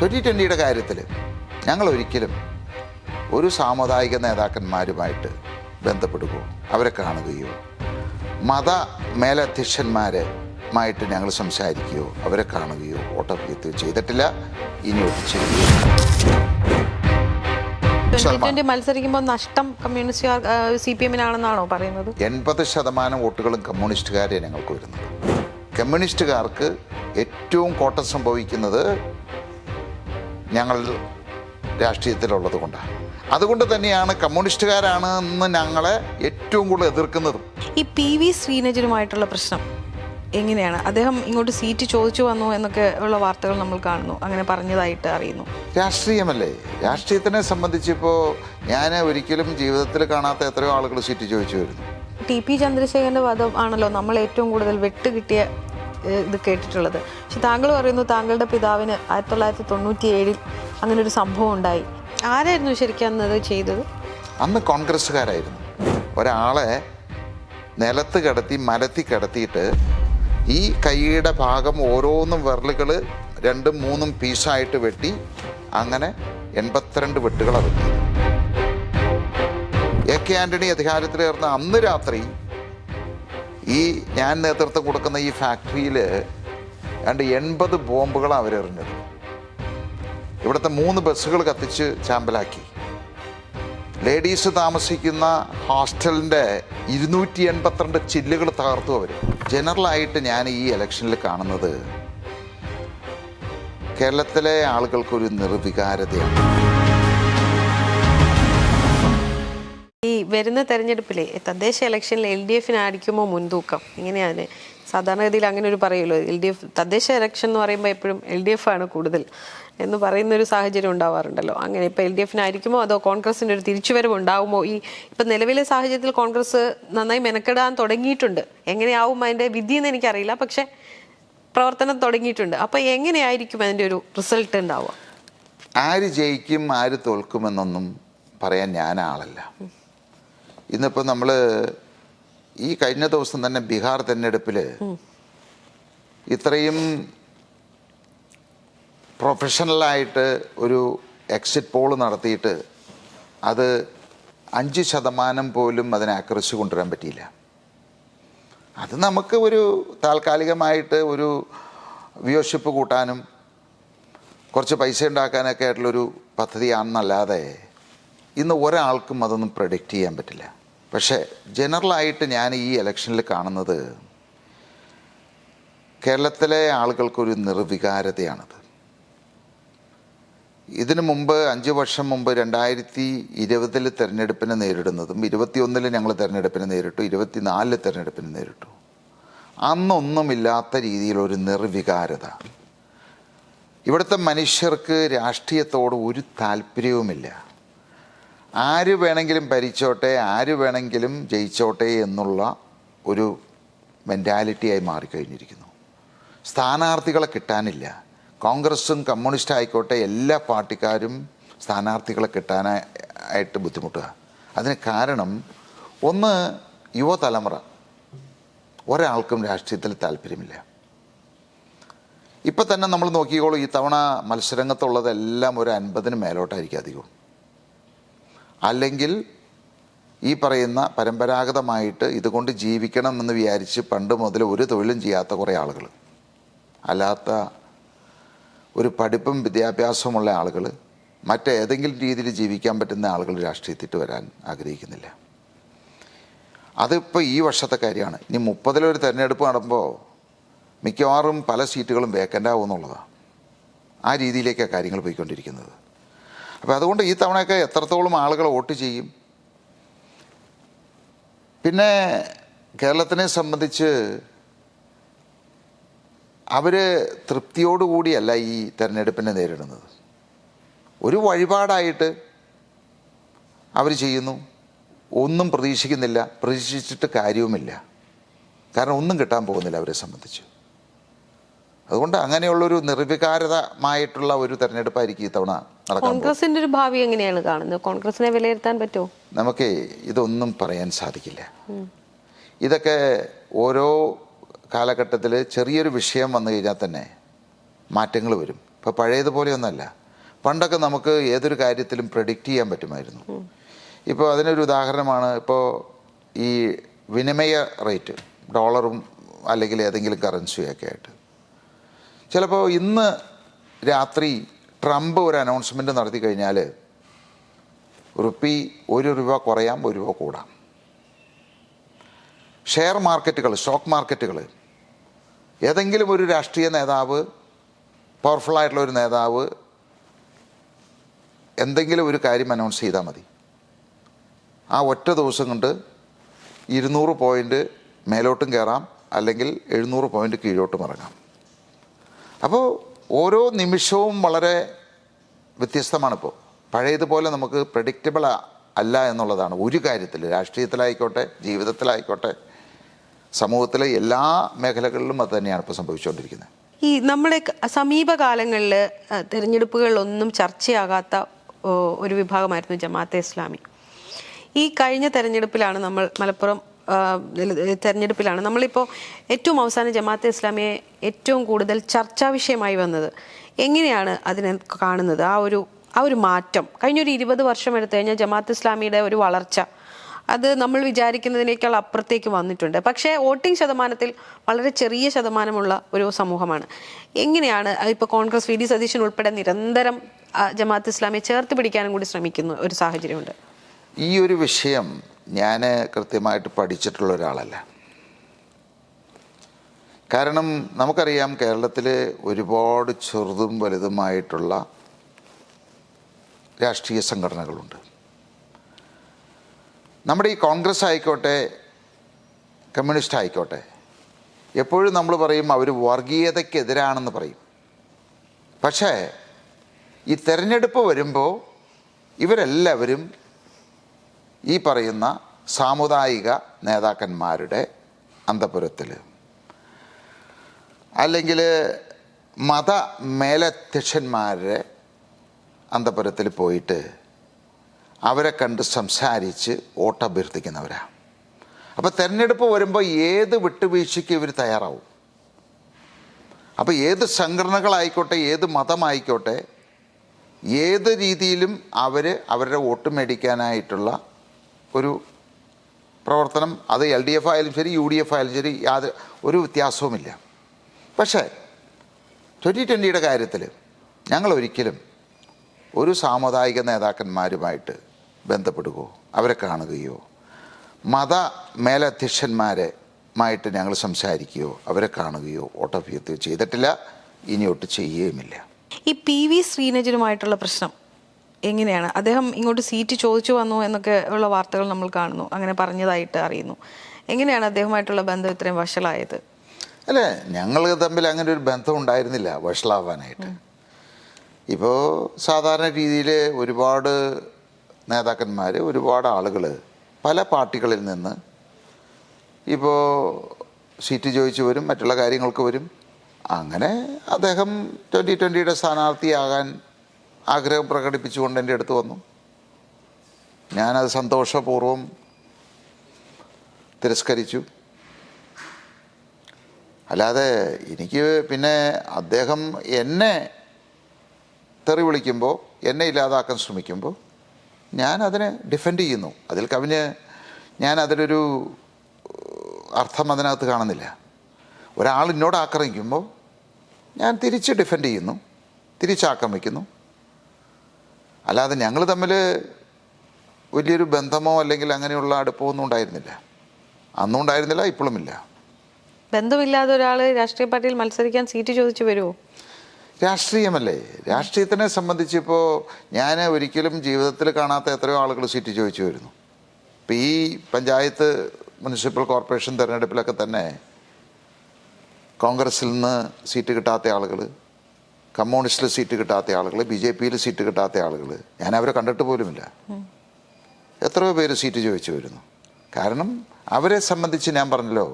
2020 കാര്യത്തിൽ ഞങ്ങൾ ഒരിക്കലും ഒരു സാമുദായിക നേതാക്കന്മാരുമായിട്ട് ബന്ധപ്പെടുകയോ അവരെ കാണുകയോ മത മേലധ്യക്ഷന്മാരുമായിട്ട് ഞങ്ങൾ സംസാരിക്കുകയോ അവരെ കാണുകയോ വോട്ടഭ്യർത്ഥിക്കുകയോ ചെയ്തിട്ടില്ല. ഇനിയൊട്ട് ചെയ്യുകയോ മത്സരിക്കുമ്പോൾ നഷ്ടം കമ്മ്യൂണിസ്റ്റുകാർ CPM-നാണെന്നാണോ പറയുന്നത്? 80% വോട്ടുകളും കമ്മ്യൂണിസ്റ്റുകാരെ ഞങ്ങൾക്ക് വരുന്നത്. കമ്മ്യൂണിസ്റ്റുകാർക്ക് ഏറ്റവും കോട്ടം സംഭവിക്കുന്നത് ഞങ്ങൾ രാഷ്ട്രീയത്തിലുള്ളത് കൊണ്ടാണ്. അതുകൊണ്ട് തന്നെയാണ് കമ്മ്യൂണിസ്റ്റുകാരാണ് എന്ന് ഞങ്ങളെ ഏറ്റവും കൂടുതൽ എതിർക്കുന്നതും. ഈ PV ശ്രീനജനുമായിട്ടുള്ള പ്രശ്നം എങ്ങനെയാണ്? അദ്ദേഹം ഇങ്ങോട്ട് സീറ്റ് ചോദിച്ചു വന്നു എന്നൊക്കെ ഉള്ള വാർത്തകൾ നമ്മൾ കാണുന്നു, അങ്ങനെ പറഞ്ഞതായിട്ട് അറിയുന്നു. രാഷ്ട്രീയമല്ലേ, രാഷ്ട്രീയത്തിനെ സംബന്ധിച്ചിപ്പോൾ ഞാൻ ഒരിക്കലും ജീവിതത്തിൽ കാണാത്ത എത്രയോ ആളുകൾ സീറ്റ് ചോദിച്ചു വരുന്നു. TP ചന്ദ്രശേഖരൻ്റെ വധം ആണല്ലോ നമ്മൾ ഏറ്റവും കൂടുതൽ വെട്ട് കിട്ടിയ ഇത് കേട്ടിട്ടുള്ളത്. പക്ഷെ താങ്കൾ പറയുന്നു താങ്കളുടെ പിതാവിന് 1997 അങ്ങനെ ഒരു സംഭവം ഉണ്ടായി. ആരായിരുന്നു ശരിക്കും അന്നത് ചെയ്തത്? അന്ന് കോൺഗ്രസ്സുകാരായിരുന്നു. ഒരാളെ നിലത്ത് കിടത്തി മലത്തി കിടത്തിയിട്ട് ഈ കൈയുടെ ഭാഗം ഓരോന്നും വിരലുകൾ 2ഉം 3ഉം പീസായിട്ട് വെട്ടി അങ്ങനെ 82 വെട്ടുകളാണ് വെട്ടിയത്. AK ആൻ്റണി അധികാരത്തിലേർന്ന അന്ന് രാത്രി ഈ ഞാൻ നേതൃത്വം കൊടുക്കുന്ന ഈ ഫാക്ടറിയിൽ 80 ബോംബുകളാണ് അവരെറിഞ്ഞത്. ഇവിടുത്തെ 3 ബസ്സുകൾ കത്തിച്ച് ചാമ്പലാക്കി. ലേഡീസ് താമസിക്കുന്ന ഹോസ്റ്റലിൻ്റെ 282 ചില്ലുകൾ തകർത്തു അവർ. ജനറലായിട്ട് ഞാൻ ഈ ഇലക്ഷനിൽ കാണുന്നത് കേരളത്തിലെ ആളുകൾക്കൊരു നിർവികാരതയാണ്. ഈ വരുന്ന തെരഞ്ഞെടുപ്പിലെ തദ്ദേശ ഇലക്ഷനിൽ LDF-നായിരിക്കുമോ മുൻതൂക്കം? ഇങ്ങനെയാണ് സാധാരണഗതിയിൽ അങ്ങനെ ഒരു പറയുമല്ലോ, LDF തദ്ദേശ ഇലക്ഷൻ എന്ന് പറയുമ്പോൾ എപ്പോഴും LDF ആണ് കൂടുതൽ എന്ന് പറയുന്നൊരു സാഹചര്യം ഉണ്ടാവാറുണ്ടല്ലോ. അങ്ങനെ ഇപ്പോൾ LDF-നായിരിക്കുമോ അതോ കോൺഗ്രസിൻ്റെ ഒരു തിരിച്ചുവരവ് ഉണ്ടാവുമോ? ഇപ്പം നിലവിലെ സാഹചര്യത്തിൽ കോൺഗ്രസ് നന്നായി മെനക്കെടാൻ തുടങ്ങിയിട്ടുണ്ട്. എങ്ങനെയാവും അതിൻ്റെ വിധിയെന്ന് എനിക്കറിയില്ല, പക്ഷേ പ്രവർത്തനം തുടങ്ങിയിട്ടുണ്ട്. അപ്പോൾ എങ്ങനെയായിരിക്കും അതിൻ്റെ ഒരു റിസൾട്ട് ഉണ്ടാവുക? ആര് ജയിക്കും ആര് തോൽക്കുമെന്നൊന്നും പറയാൻ ഞാൻ ആളല്ല. ഇന്നിപ്പോൾ നമ്മൾ ഈ കഴിഞ്ഞ ദിവസം തന്നെ ബീഹാർ തെരഞ്ഞെടുപ്പിൽ ഇത്രയും പ്രൊഫഷണലായിട്ട് ഒരു എക്സിറ്റ് പോൾ നടത്തിയിട്ട് അത് 5% പോലും അതിനെ ആക്രമിച്ച് കൊണ്ടുവരാൻ പറ്റിയില്ല. അത് നമുക്ക് ഒരു താൽക്കാലികമായിട്ട് ഒരു വ്യൂവർഷിപ്പ് കൂട്ടാനും കുറച്ച് പൈസ ഉണ്ടാക്കാനൊക്കെ ആയിട്ടുള്ളൊരു പദ്ധതിയാണെന്നല്ലാതെ ഇന്ന് ഒരാൾക്കും അതൊന്നും പ്രഡിക്റ്റ് ചെയ്യാൻ പറ്റില്ല. പക്ഷേ ജനറലായിട്ട് ഞാൻ ഈ ഇലക്ഷനിൽ കാണുന്നത് കേരളത്തിലെ ആളുകൾക്കൊരു നിർവികാരതയാണത്. ഇതിനു മുമ്പ് 5 വർഷം മുമ്പ് 2020 തെരഞ്ഞെടുപ്പിനെ നേരിടുന്നതും 21 ഞങ്ങൾ തെരഞ്ഞെടുപ്പിനെ നേരിട്ടു, 24 തെരഞ്ഞെടുപ്പിനെ നേരിട്ടു. അന്നൊന്നുമില്ലാത്ത രീതിയിലൊരു നിർവികാരത. ഇവിടുത്തെ മനുഷ്യർക്ക് രാഷ്ട്രീയത്തോട് ഒരു താല്പര്യവുമില്ല. ആര് വേണമെങ്കിലും ഭരിച്ചോട്ടെ, ആര് വേണമെങ്കിലും ജയിച്ചോട്ടെ എന്നുള്ള ഒരു മെൻറ്റാലിറ്റിയായി മാറിക്കഴിഞ്ഞിരിക്കുന്നു. സ്ഥാനാർത്ഥികളെ കിട്ടാനില്ല. കോൺഗ്രസും കമ്മ്യൂണിസ്റ്റ് ആയിക്കോട്ടെ എല്ലാ പാർട്ടിക്കാരും സ്ഥാനാർത്ഥികളെ കിട്ടാനായിട്ട് ബുദ്ധിമുട്ടുക. അതിന് കാരണം ഒന്ന്, യുവതലമുറ ഒരാൾക്കും രാഷ്ട്രീയത്തിൽ താല്പര്യമില്ല. ഇപ്പം തന്നെ നമ്മൾ നോക്കിക്കോളൂ, ഈ തവണ മത്സരരംഗത്തുള്ളതെല്ലാം ഒരു 50-ന് മേലോട്ടായിരിക്കും അധികവും. അല്ലെങ്കിൽ ഈ പറയുന്ന പരമ്പരാഗതമായിട്ട് ഇതുകൊണ്ട് ജീവിക്കണം എന്ന് വിചാരിച്ച് പണ്ട് മുതൽ ഒരു തൊഴിലും ചെയ്യാത്ത കുറേ ആളുകൾ, അല്ലാത്ത ഒരു പഠിപ്പും വിദ്യാഭ്യാസവുമുള്ള ആളുകൾ, മറ്റേതെങ്കിലും രീതിയിൽ ജീവിക്കാൻ പറ്റുന്ന ആളുകൾ രാഷ്ട്രീയത്തിട്ട് വരാൻ ആഗ്രഹിക്കുന്നില്ല. അതിപ്പോൾ ഈ വർഷത്തെ കാര്യമാണ്. ഇനി 30-ലൊരു തെരഞ്ഞെടുപ്പ് നടക്കുമ്പോൾ മിക്കവാറും പല സീറ്റുകളും വേക്കൻ്റ് ആവുമെന്നുള്ളതാണ്. ആ രീതിയിലേക്കാണ് കാര്യങ്ങൾ പോയിക്കൊണ്ടിരിക്കുന്നത്. അപ്പോൾ അതുകൊണ്ട് ഈ തവണയൊക്കെ എത്രത്തോളം ആളുകൾ വോട്ട് ചെയ്യും? പിന്നെ കേരളത്തിനെ സംബന്ധിച്ച് അവർ തൃപ്തിയോടുകൂടിയല്ല ഈ തെരഞ്ഞെടുപ്പിനെ നേരിടുന്നത്. ഒരു വഴിപാടായിട്ട് അവർ ചെയ്യുന്നു. ഒന്നും പ്രതീക്ഷിക്കുന്നില്ല, പ്രതീക്ഷിച്ചിട്ട് കാര്യവുമില്ല. കാരണം ഒന്നും കിട്ടാൻ പോകുന്നില്ല അവരെ സംബന്ധിച്ച്. അതുകൊണ്ട് അങ്ങനെയുള്ളൊരു നിർവികാരമായിട്ടുള്ള ഒരു തെരഞ്ഞെടുപ്പായിരിക്കും ഇത്തവണ നടക്കാൻ. കോൺഗ്രസിന്റെ ഒരു ഭാവി എങ്ങനെയാണ് കാണുന്നത്? കോൺഗ്രസിനെ വിലയിരുത്താൻ പറ്റുമോ? നമുക്ക് ഇതൊന്നും പറയാൻ സാധിക്കില്ല. ഇതൊക്കെ ഓരോ കാലഘട്ടത്തിൽ ചെറിയൊരു വിഷയം വന്നു കഴിഞ്ഞാൽ തന്നെ മാറ്റങ്ങൾ വരും. ഇപ്പോൾ പഴയതുപോലെയൊന്നുമല്ല. പണ്ടൊക്കെ നമുക്ക് ഏതൊരു കാര്യത്തിലും പ്രെഡിക്റ്റ് ചെയ്യാൻ പറ്റുമായിരുന്നു. ഇപ്പോൾ അതിനൊരു ഉദാഹരണമാണ് ഇപ്പോൾ ഈ വിനിമയ റേറ്റ്, ഡോളറും അല്ലെങ്കിൽ ഏതെങ്കിലും കറൻസിയൊക്കെ ആയിട്ട്. ചിലപ്പോൾ ഇന്ന് രാത്രി ട്രംപ് ഒരു അനൗൺസ്മെൻറ്റ് നടത്തി കഴിഞ്ഞാൽ റുപ്പി ₹1 കുറയാം, ₹1 കൂടാം. ഷെയർ മാർക്കറ്റുകൾ, സ്റ്റോക്ക് മാർക്കറ്റുകൾ, ഏതെങ്കിലും ഒരു രാഷ്ട്രീയ നേതാവ്, പവർഫുള്ളായിട്ടുള്ള ഒരു നേതാവ് എന്തെങ്കിലും ഒരു കാര്യം അനൗൺസ് ചെയ്താൽ മതി, ആ ഒറ്റ ദിവസം കൊണ്ട് 200 പോയിൻ്റ് മേലോട്ടും കയറാം, അല്ലെങ്കിൽ 700 പോയിൻ്റ് കീഴോട്ടും ഇറങ്ങാം. അപ്പോൾ ഓരോ നിമിഷവും വളരെ വ്യത്യസ്തമാണിപ്പോൾ. പഴയതുപോലെ നമുക്ക് പ്രെഡിക്റ്റബിൾ അല്ല എന്നുള്ളതാണ് ഒരു കാര്യത്തിൽ. രാഷ്ട്രീയത്തിലായിക്കോട്ടെ, ജീവിതത്തിലായിക്കോട്ടെ, സമൂഹത്തിലെ എല്ലാ മേഖലകളിലും അത് തന്നെയാണ് ഇപ്പോൾ സംഭവിച്ചുകൊണ്ടിരിക്കുന്നത്. ഈ നമ്മുടെ സമീപകാലങ്ങളിൽ തിരഞ്ഞെടുപ്പുകളിലൊന്നും ചർച്ചയാകാത്ത ഒരു വിഭാഗമായിരുന്നു ജമാഅത്തെ ഇസ്ലാമി. ഈ കഴിഞ്ഞ തെരഞ്ഞെടുപ്പിലാണ് മലപ്പുറം തെരഞ്ഞെടുപ്പിലാണ് നമ്മളിപ്പോൾ ഏറ്റവും അവസാനം ജമാഅത്തെ ഇസ്ലാമിയെ ഏറ്റവും കൂടുതൽ ചർച്ചാ വിഷയമായി വന്നത്. എങ്ങനെയാണ് അതിനെ കാണുന്നത്? ആ ഒരു മാറ്റം കഴിഞ്ഞൊരു 20 വർഷം എടുത്തു കഴിഞ്ഞാൽ ജമാഅത്ത് ഇസ്ലാമിയുടെ ഒരു വളർച്ച അത് നമ്മൾ വിചാരിക്കുന്നതിനേക്കാൾ അപ്പുറത്തേക്ക് വന്നിട്ടുണ്ട്. പക്ഷേ വോട്ടിംഗ് ശതമാനത്തിൽ വളരെ ചെറിയ ശതമാനമുള്ള ഒരു സമൂഹമാണ്. എങ്ങനെയാണ് ഇപ്പോൾ കോൺഗ്രസ് വി ഡി സതീശൻ ഉൾപ്പെടെ നിരന്തരം ജമാഅത്ത് ഇസ്ലാമിയെ ചേർത്ത് പിടിക്കാനും കൂടി ശ്രമിക്കുന്ന ഒരു സാഹചര്യമുണ്ട്? ഈ ഒരു വിഷയം ഞാൻ കൃത്യമായിട്ട് പഠിച്ചിട്ടുള്ള ഒരാളല്ല. കാരണം നമുക്കറിയാം, കേരളത്തിൽ ഒരുപാട് ചെറുതും വലുതുമായിട്ടുള്ള രാഷ്ട്രീയ സംഘടനകളുണ്ട്. നമ്മുടെ ഈ കോൺഗ്രസ് ആയിക്കോട്ടെ, കമ്മ്യൂണിസ്റ്റ് ആയിക്കോട്ടെ, എപ്പോഴും നമ്മൾ പറയും അവർ വർഗീയതയ്ക്കെതിരാണെന്ന് പറയും. പക്ഷേ ഈ തെരഞ്ഞെടുപ്പ് വരുമ്പോൾ ഇവരെല്ലാവരും ഈ പറയുന്ന സാമുദായിക നേതാക്കന്മാരുടെ അന്തഃപുരത്തിൽ അല്ലെങ്കിൽ മത മേലധ്യക്ഷന്മാരുടെ അന്തഃപുരത്തിൽ പോയിട്ട് അവരെ കണ്ട് സംസാരിച്ച് വോട്ടഭ്യർത്ഥിക്കുന്നവരാണ്. അപ്പോൾ തെരഞ്ഞെടുപ്പ് വരുമ്പോൾ ഏത് വിട്ടുവീഴ്ചയ്ക്ക് ഇവർ തയ്യാറാവും. അപ്പോൾ ഏത് സംഘടനകളായിക്കോട്ടെ, ഏത് മതമായിക്കോട്ടെ, ഏത് രീതിയിലും അവരുടെ വോട്ട് മേടിക്കാനായിട്ടുള്ള ഒരു പ്രവർത്തനം, അത് LDF ആയാലും ശരി, UDF ആയാലും ശരി, ഒരു വ്യത്യാസവുമില്ല. പക്ഷേ 2020 കാര്യത്തിൽ ഞങ്ങൾ ഒരിക്കലും ഒരു സാമുദായിക നേതാക്കന്മാരുമായിട്ട് ബന്ധപ്പെടുകയോ അവരെ കാണുകയോ മത മേലധ്യക്ഷന്മാരുമായിട്ട് ഞങ്ങൾ സംസാരിക്കുകയോ അവരെ കാണുകയോ വോട്ടഭ്യർത്ഥിക്കുകയോ ചെയ്തിട്ടില്ല, ഇനിയൊട്ട് ചെയ്യുകയുമില്ല. ഈ PV ശ്രീനജനുമായിട്ടുള്ള പ്രശ്നം എങ്ങനെയാണ്? അദ്ദേഹം ഇങ്ങോട്ട് സീറ്റ് ചോദിച്ചു വന്നു എന്നൊക്കെ ഉള്ള വാർത്തകൾ നമ്മൾ കാണുന്നു, അങ്ങനെ പറഞ്ഞതായിട്ട് അറിയുന്നു. എങ്ങനെയാണ് അദ്ദേഹമായിട്ടുള്ള ബന്ധം ഇത്രയും വഷളായത്? അല്ലേ, ഞങ്ങൾ തമ്മിൽ അങ്ങനെ ഒരു ബന്ധം ഉണ്ടായിരുന്നില്ല വഷളാവാനായിട്ട്. ഇപ്പോൾ സാധാരണ രീതിയിൽ ഒരുപാട് നേതാക്കന്മാർ, ഒരുപാട് ആളുകൾ പല പാർട്ടികളിൽ നിന്ന് ഇപ്പോൾ സീറ്റ് ചോദിച്ചു വരും, മറ്റുള്ള കാര്യങ്ങൾക്ക് വരും. അങ്ങനെ അദ്ദേഹം 2020 സ്ഥാനാർത്ഥിയാകാൻ ആഗ്രഹം പ്രകടിപ്പിച്ചുകൊണ്ട് എൻ്റെ അടുത്ത് വന്നു. ഞാനത് സന്തോഷപൂർവ്വം തിരസ്കരിച്ചു. അല്ലാതെ എനിക്ക് പിന്നെ അദ്ദേഹം എന്നെ തെറി വിളിക്കുമ്പോൾ, എന്നെ ഇല്ലാതാക്കാൻ ശ്രമിക്കുമ്പോൾ ഞാനതിനെ ഡിഫെൻഡ് ചെയ്യുന്നു. അതിൽ കവിഞ്ഞ് ഞാൻ അതിലൊരു അർത്ഥം അതിനകത്ത് കാണുന്നില്ല. ഒരാൾ എന്നോട് ആക്രമിക്കുമ്പോൾ ഞാൻ തിരിച്ച് ഡിഫെൻഡ് ചെയ്യുന്നു, തിരിച്ചാക്രമിക്കുന്നു. അല്ലാതെ ഞങ്ങൾ തമ്മിൽ വലിയൊരു ബന്ധമോ അല്ലെങ്കിൽ അങ്ങനെയുള്ള അടുപ്പമോ ഒന്നും ഉണ്ടായിരുന്നില്ല. അന്നും ഉണ്ടായിരുന്നില്ല, ഇപ്പോഴുമില്ല. ബന്ധമില്ലാതെ ഒരാൾ രാഷ്ട്രീയ പാർട്ടിയിൽ മത്സരിക്കാൻ സീറ്റ് ചോദിച്ചു വരുമോ? രാഷ്ട്രീയമല്ലേ. രാഷ്ട്രീയത്തിനെ സംബന്ധിച്ചിപ്പോൾ ഞാൻ ഒരിക്കലും ജീവിതത്തിൽ കാണാത്ത എത്രയോ ആളുകൾ സീറ്റ് ചോദിച്ചു വരുന്നു. ഇപ്പോൾ ഈ പഞ്ചായത്ത് മുനിസിപ്പൽ കോർപ്പറേഷൻ തിരഞ്ഞെടുപ്പിലൊക്കെ തന്നെ കോൺഗ്രസിൽ നിന്ന് സീറ്റ് കിട്ടാത്ത ആളുകൾ, കമ്മ്യൂണിസ്റ്റിൽ സീറ്റ് കിട്ടാത്ത ആളുകൾ, BJPയിൽ സീറ്റ് കിട്ടാത്ത ആളുകൾ, ഞാൻ അവരെ കണ്ടിട്ട് പോലുമില്ല. എത്രയോ പേര് സീറ്റ് ചോദിച്ചു വരുന്നു. കാരണം അവരെ സംബന്ധിച്ച് ഞാൻ പറഞ്ഞല്ലോ,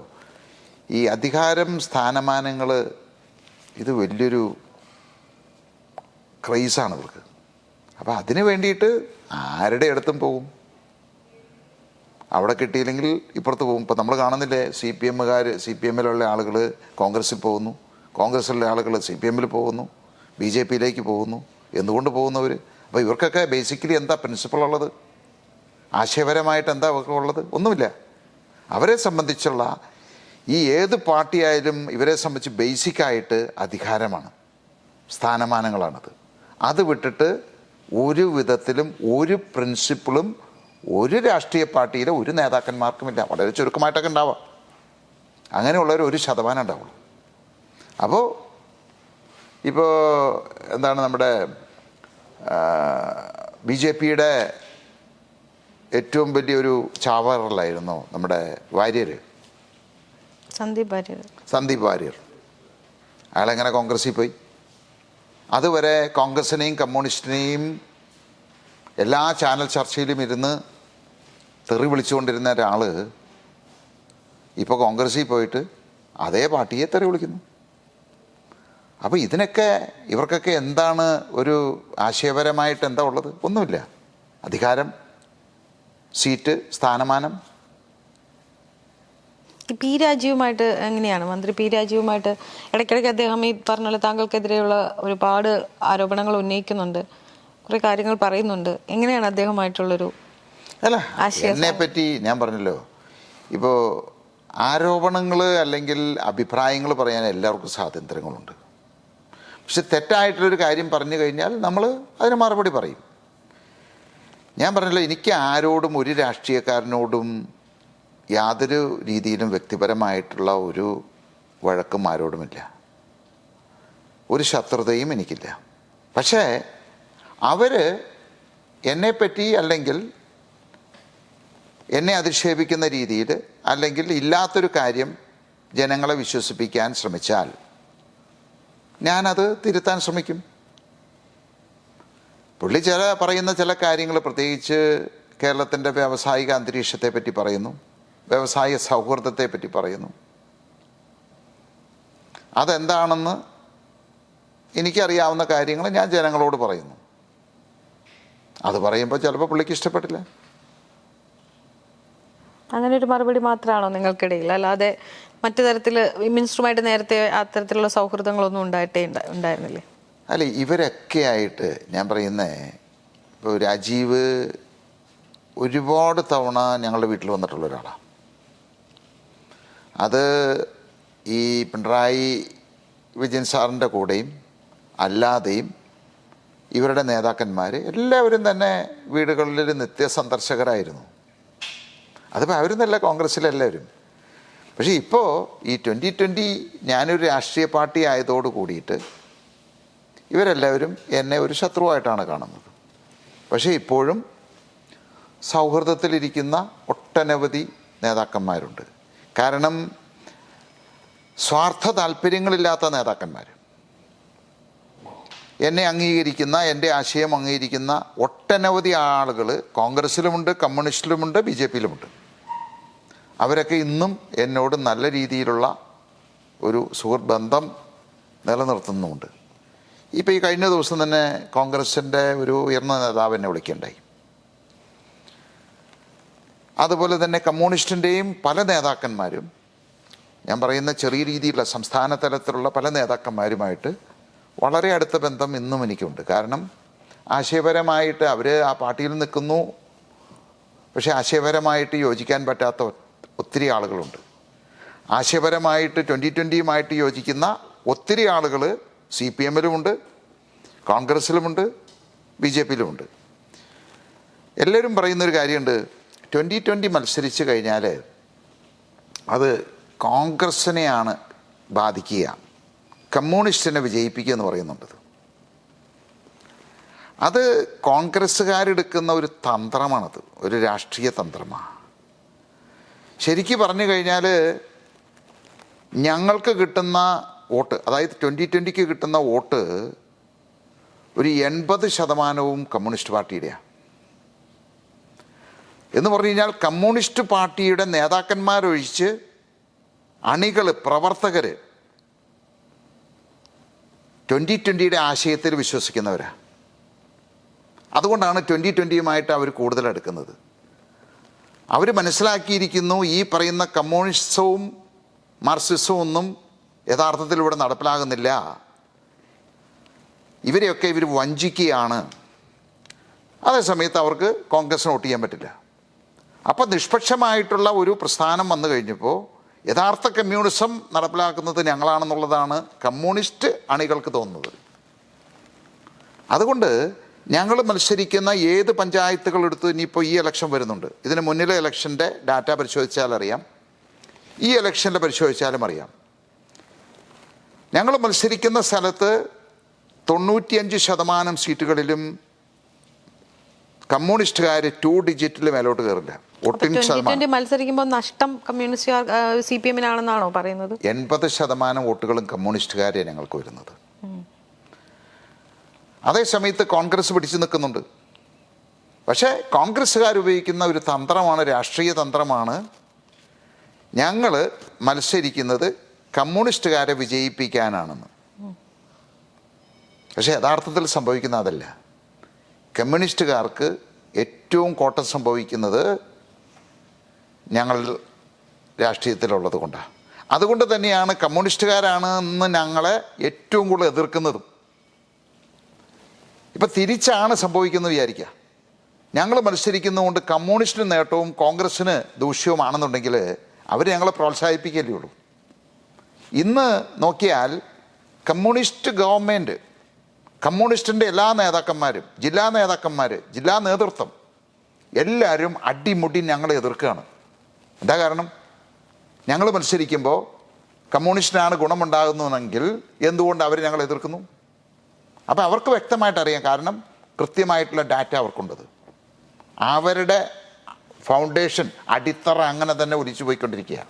ഈ അധികാരം, സ്ഥാനമാനങ്ങൾ, ഇത് വലിയൊരു ക്രൈസാണ് ഇവർക്ക്. അപ്പോൾ അതിന് വേണ്ടിയിട്ട് ആരുടെ അടുത്തും പോകും. അവിടെ കിട്ടിയില്ലെങ്കിൽ ഇപ്പുറത്ത് പോകും. ഇപ്പോൾ നമ്മൾ കാണുന്നില്ലേ, CPMകാർ, CPMലുള്ള ആളുകൾ കോൺഗ്രസ്സിൽ പോകുന്നു, കോൺഗ്രസ്സിലുള്ള ആളുകൾ CPMൽ പോകുന്നു, BJP-യിലേക്ക് പോകുന്നു. എന്തുകൊണ്ട് പോകുന്നവർ? അപ്പോൾ ഇവർക്കൊക്കെ ബേസിക്കലി എന്താ പ്രിൻസിപ്പൾ ഉള്ളത്? ആശയപരമായിട്ട് എന്താ അവർക്ക് ഉള്ളത്? ഒന്നുമില്ല. അവരെ സംബന്ധിച്ചുള്ള ഈ ഏത് പാർട്ടിയായാലും ഇവരെ സംബന്ധിച്ച് ബേസിക്കായിട്ട് അധികാരമാണ്, സ്ഥാനമാനങ്ങളാണത്. അത് വിട്ടിട്ട് ഒരു വിധത്തിലും ഒരു പ്രിൻസിപ്പിളും ഒരു രാഷ്ട്രീയ പാർട്ടിയിലെ ഒരു നേതാക്കന്മാർക്കുമില്ല. വളരെ ചുരുക്കമായിട്ടൊക്കെ ഉണ്ടാവാം, അങ്ങനെയുള്ളവർ 1% ഉണ്ടാവുള്ളൂ. അപ്പോൾ ഇപ്പോൾ എന്താണ് നമ്മുടെ BJP-യുടെ ഏറ്റവും വലിയൊരു ചാവറലായിരുന്നു നമ്മുടെ വാര്യർ, സന്ദീപ് വാര്യർ. അയാളെങ്ങനെ കോൺഗ്രസ്സിൽ പോയി? അതുവരെ കോൺഗ്രസിനെയും കമ്മ്യൂണിസ്റ്റിനെയും എല്ലാ ചാനൽ ചർച്ചയിലും ഇരുന്ന് തെറി വിളിച്ചുകൊണ്ടിരുന്ന ഒരാൾ ഇപ്പോൾ കോൺഗ്രസ്സിൽ പോയിട്ട് അതേ പാർട്ടിയെ തെറി വിളിക്കുന്നു. അപ്പോൾ ഇവർക്കൊക്കെ എന്താണ് ഒരു ആശയപരമായിട്ട് എന്താ ഉള്ളത്? ഒന്നുമില്ല. അധികാരം, സീറ്റ്, സ്ഥാനമാനം. പി രാജീവുമായിട്ട് എങ്ങനെയാണ്? മന്ത്രി പി രാജീവുമായിട്ട് ഇടയ്ക്കിടയ്ക്ക് അദ്ദേഹം ഈ പറഞ്ഞ താങ്കൾക്കെതിരെയുള്ള ഒരുപാട് ആരോപണങ്ങൾ ഉന്നയിക്കുന്നുണ്ട്, കുറേ കാര്യങ്ങൾ പറയുന്നുണ്ട്. എങ്ങനെയാണ് അദ്ദേഹമായിട്ടുള്ളൊരു ആശയം? എന്നെപ്പറ്റി ഞാൻ പറഞ്ഞല്ലോ, ഇപ്പോൾ ആരോപണങ്ങൾ അല്ലെങ്കിൽ അഭിപ്രായങ്ങൾ പറയാൻ എല്ലാവർക്കും സ്വാതന്ത്ര്യങ്ങളുണ്ട്. പക്ഷെ തെറ്റായിട്ടുള്ളൊരു കാര്യം പറഞ്ഞു കഴിഞ്ഞാൽ നമ്മൾ അതിന് മറുപടി പറയും. ഞാൻ പറഞ്ഞല്ലോ, എനിക്ക് ആരോടും ഒരു രാഷ്ട്രീയക്കാരനോടും യാതൊരു രീതിയിലും വ്യക്തിപരമായിട്ടുള്ള ഒരു വഴക്കും ആരോടുമില്ല, ഒരു ശത്രുതയും എനിക്കില്ല. പക്ഷേ അവർ എന്നെപ്പറ്റി അല്ലെങ്കിൽ എന്നെ അധിക്ഷേപിക്കുന്ന രീതിയിൽ അല്ലെങ്കിൽ ഇല്ലാത്തൊരു കാര്യം ജനങ്ങളെ വിശ്വസിപ്പിക്കാൻ ശ്രമിച്ചാൽ ഞാനത് തിരുത്താൻ ശ്രമിക്കും. പുള്ളി പറയുന്ന ചില കാര്യങ്ങൾ, പ്രത്യേകിച്ച് കേരളത്തിൻ്റെ വ്യാവസായിക അന്തരീക്ഷത്തെ പറ്റി പറയുന്നു, വ്യവസായ സൗഹൃദത്തെ പറ്റി പറയുന്നു. അതെന്താണെന്ന് എനിക്കറിയാവുന്ന കാര്യങ്ങൾ ഞാൻ ജനങ്ങളോട് പറയുന്നു. അത് പറയുമ്പോൾ ചിലപ്പോൾ പുള്ളിക്ക് ഇഷ്ടപ്പെട്ടില്ല. അങ്ങനെ ഒരു മറുപടി മാത്രമാണോ നിങ്ങൾക്കിടയിൽ? അല്ലാതെ മറ്റു തരത്തിൽ മിനിസ്റ്ററുമായിട്ട് നേരത്തെ അത്തരത്തിലുള്ള സൗഹൃദങ്ങളൊന്നും ഉണ്ടായിരുന്നില്ലേ? അല്ല, ഇവരൊക്കെ ആയിട്ട് ഞാൻ പറയുന്നത്, ഇപ്പോൾ രാജീവ് ഒരുപാട് തവണ ഞങ്ങളുടെ വീട്ടിൽ വന്നിട്ടുള്ള ഒരാളാണ്. അത് ഈ പിണറായി വിജയൻ സാറിൻ്റെ കൂടെയും അല്ലാതെയും ഇവരുടെ നേതാക്കന്മാർ എല്ലാവരും തന്നെ വീടുകളിൽ നിത്യസന്ദർശകരായിരുന്നു. അതിപ്പോൾ അവരുന്നല്ല, കോൺഗ്രസ്സിലെല്ലാവരും. പക്ഷേ ഇപ്പോൾ ഈ 2020 ഞാനൊരു രാഷ്ട്രീയ പാർട്ടി ആയതോട് കൂടിയിട്ട് ഇവരെല്ലാവരും എന്നെ ഒരു ശത്രുവായിട്ടാണ് കാണുന്നത്. പക്ഷേ ഇപ്പോഴും സൗഹൃദത്തിലിരിക്കുന്ന ഒട്ടനവധി നേതാക്കന്മാരുണ്ട്. കാരണം സ്വാർത്ഥ താല്പര്യങ്ങളില്ലാത്ത നേതാക്കന്മാർ, എന്നെ അംഗീകരിക്കുന്ന, എൻ്റെ ആശയം അംഗീകരിക്കുന്ന ഒട്ടനവധി ആളുകൾ കോൺഗ്രസ്സിലുമുണ്ട്, കമ്മ്യൂണിസ്റ്റിലുമുണ്ട്, BJP-യിലുമുണ്ട്. അവരൊക്കെ ഇന്നും എന്നോട് നല്ല രീതിയിലുള്ള ഒരു സുഹൃത്ത് ബന്ധം നിലനിർത്തുന്നുമുണ്ട്. ഇപ്പോൾ ഈ കഴിഞ്ഞ ദിവസം തന്നെ കോൺഗ്രസിൻ്റെ ഒരു ഉയർന്ന നേതാവ് എന്നെ വിളിക്കുകയുണ്ടായി. അതുപോലെ തന്നെ കമ്മ്യൂണിസ്റ്റിൻ്റെയും പല നേതാക്കന്മാരും, ഞാൻ പറയുന്ന ചെറിയ രീതിയിലുള്ള സംസ്ഥാന തലത്തിലുള്ള പല നേതാക്കന്മാരുമായിട്ട് വളരെ അടുത്ത ബന്ധം ഇന്നും എനിക്കുണ്ട്. കാരണം ആശയപരമായിട്ട് അവർ ആ പാർട്ടിയിൽ നിൽക്കുന്നു, പക്ഷേ ആശയപരമായിട്ട് യോജിക്കാൻ പറ്റാത്ത ഒത്തിരി ആളുകളുണ്ട്. ആശയപരമായിട്ട് 2020-യുമായിട്ട് യോജിക്കുന്ന ഒത്തിരി ആളുകൾ CPM-ലുമുണ്ട്, കോൺഗ്രസ്സിലുമുണ്ട്, BJP-യിലുമുണ്ട്. എല്ലാവരും പറയുന്നൊരു കാര്യമുണ്ട്, 2020 മത്സരിച്ച് കഴിഞ്ഞാൽ അത് കോൺഗ്രസ്സിനെയാണ് ബാധിക്കുക, കമ്മ്യൂണിസ്റ്റിനെ വിജയിപ്പിക്കുക എന്ന് പറയുന്നുണ്ട്. അത് കോൺഗ്രസ്സുകാരെടുക്കുന്ന ഒരു തന്ത്രമാണത്, ഒരു രാഷ്ട്രീയ തന്ത്രമാണ്. ശരിക്കും പറഞ്ഞു കഴിഞ്ഞാൽ ഞങ്ങൾക്ക് കിട്ടുന്ന വോട്ട്, അതായത് 2020-ക്ക് കിട്ടുന്ന വോട്ട് ഒരു 80% കമ്മ്യൂണിസ്റ്റ് പാർട്ടിയുടെയാണ്. എന്ന് പറഞ്ഞു കഴിഞ്ഞാൽ കമ്മ്യൂണിസ്റ്റ് പാർട്ടിയുടെ നേതാക്കന്മാരൊഴിച്ച് അണികൾ, പ്രവർത്തകർ 2020-യുടെ ആശയത്തിൽ വിശ്വസിക്കുന്നവരാണ്. അതുകൊണ്ടാണ് 2020-യുമായിട്ട് അവർ കൂടുതലെടുക്കുന്നത്. അവർ മനസ്സിലാക്കിയിരിക്കുന്നു, ഈ പറയുന്ന കമ്മ്യൂണിസവും മാർക്സിസവും ഒന്നും യഥാർത്ഥത്തിൽ ഇവിടെ നടപ്പിലാകുന്നില്ല. ഇവരെയൊക്കെ ഇവർ വഞ്ചിക്കുകയാണ്. അതേസമയത്ത് അവർക്ക് കോൺഗ്രസിന് വോട്ട് ചെയ്യാൻ പറ്റില്ല. അപ്പോൾ നിഷ്പക്ഷമായിട്ടുള്ള ഒരു പ്രസ്ഥാനം വന്നു കഴിഞ്ഞപ്പോൾ യഥാർത്ഥ കമ്മ്യൂണിസം നടപ്പിലാക്കുന്നത് ഞങ്ങളാണെന്നുള്ളതാണ് കമ്മ്യൂണിസ്റ്റ് അണികൾക്ക് തോന്നുന്നത്. അതുകൊണ്ട് ഞങ്ങൾ മത്സരിക്കുന്ന ഏത് പഞ്ചായത്തുകളെടുത്ത് ഇനിയിപ്പോൾ ഈ ഇലക്ഷൻ വരുന്നുണ്ട്, ഇതിന് മുന്നിലെ ഇലക്ഷൻ്റെ ഡാറ്റ പരിശോധിച്ചാൽ അറിയാം, ഈ ഇലക്ഷൻ്റെ പരിശോധിച്ചാലും അറിയാം. ഞങ്ങൾ മത്സരിക്കുന്ന സ്ഥലത്ത് 95% സീറ്റുകളിലും കമ്മ്യൂണിസ്റ്റുകാർ 2 ഡിജിറ്റിൽ മേലോട്ട് കയറില്ല. വോട്ടിംഗ് ശതമാനം മത്സരിക്കുമ്പോൾ നഷ്ടം കമ്മ്യൂണിസ്റ്റുകാർ CPM ആണെന്നാണോ പറയുന്നത്? 80% വോട്ടുകളും കമ്മ്യൂണിസ്റ്റുകാരെ ഞങ്ങൾക്ക് വരുന്നത്. അതേസമയത്ത് കോൺഗ്രസ് പിടിച്ചു നിൽക്കുന്നുണ്ട്. പക്ഷേ കോൺഗ്രസ്സുകാർ ഉപയോഗിക്കുന്ന ഒരു തന്ത്രമാണ്, രാഷ്ട്രീയ തന്ത്രമാണ്, ഞങ്ങൾ മത്സരിക്കുന്നത് കമ്മ്യൂണിസ്റ്റുകാരെ വിജയിപ്പിക്കാനാണെന്ന്. പക്ഷേ യഥാർത്ഥത്തിൽ സംഭവിക്കുന്ന അതല്ല. കമ്മ്യൂണിസ്റ്റുകാർക്ക് ഏറ്റവും കോട്ടം സംഭവിക്കുന്നത് ഞങ്ങൾ രാഷ്ട്രീയത്തിലുള്ളത് കൊണ്ടാണ്. അതുകൊണ്ട് തന്നെയാണ് കമ്മ്യൂണിസ്റ്റുകാരാണ് എന്ന് ഞങ്ങളെ ഏറ്റവും കൂടുതൽ എതിർക്കുന്നതും. ഇപ്പം തിരിച്ചാണ് സംഭവിക്കുന്നത് വിചാരിക്കുക. ഞങ്ങൾ മത്സരിക്കുന്നതുകൊണ്ട് കമ്മ്യൂണിസ്റ്റിന് നേട്ടവും കോൺഗ്രസ്സിന് ദൂഷ്യവുമാണെന്നുണ്ടെങ്കിൽ അവർ ഞങ്ങളെ പ്രോത്സാഹിപ്പിക്കല്ലേ ഉള്ളൂ. ഇന്ന് നോക്കിയാൽ കമ്മ്യൂണിസ്റ്റ് ഗവൺമെൻറ്, കമ്മ്യൂണിസ്റ്റിൻ്റെ എല്ലാ നേതാക്കന്മാരും, ജില്ലാ നേതാക്കന്മാർ, ജില്ലാ നേതൃത്വം എല്ലാവരും അടിമുടി ഞങ്ങളെ എതിർക്കുകയാണ്. എന്താ കാരണം? ഞങ്ങൾ മത്സരിക്കുമ്പോൾ കമ്മ്യൂണിസ്റ്റിനാണ് ഗുണമുണ്ടാകുന്നതെങ്കിൽ എന്തുകൊണ്ട് അവർ ഞങ്ങളെ എതിർക്കുന്നു? അപ്പോൾ അവർക്ക് വ്യക്തമായിട്ട് അറിയാം. കാരണം കൃത്യമായിട്ടുള്ള ഡാറ്റ അവർക്കുണ്ടത്. അവരുടെ ഫൗണ്ടേഷൻ, അടിത്തറ അങ്ങനെ തന്നെ ഒലിച്ചു പോയിക്കൊണ്ടിരിക്കുക.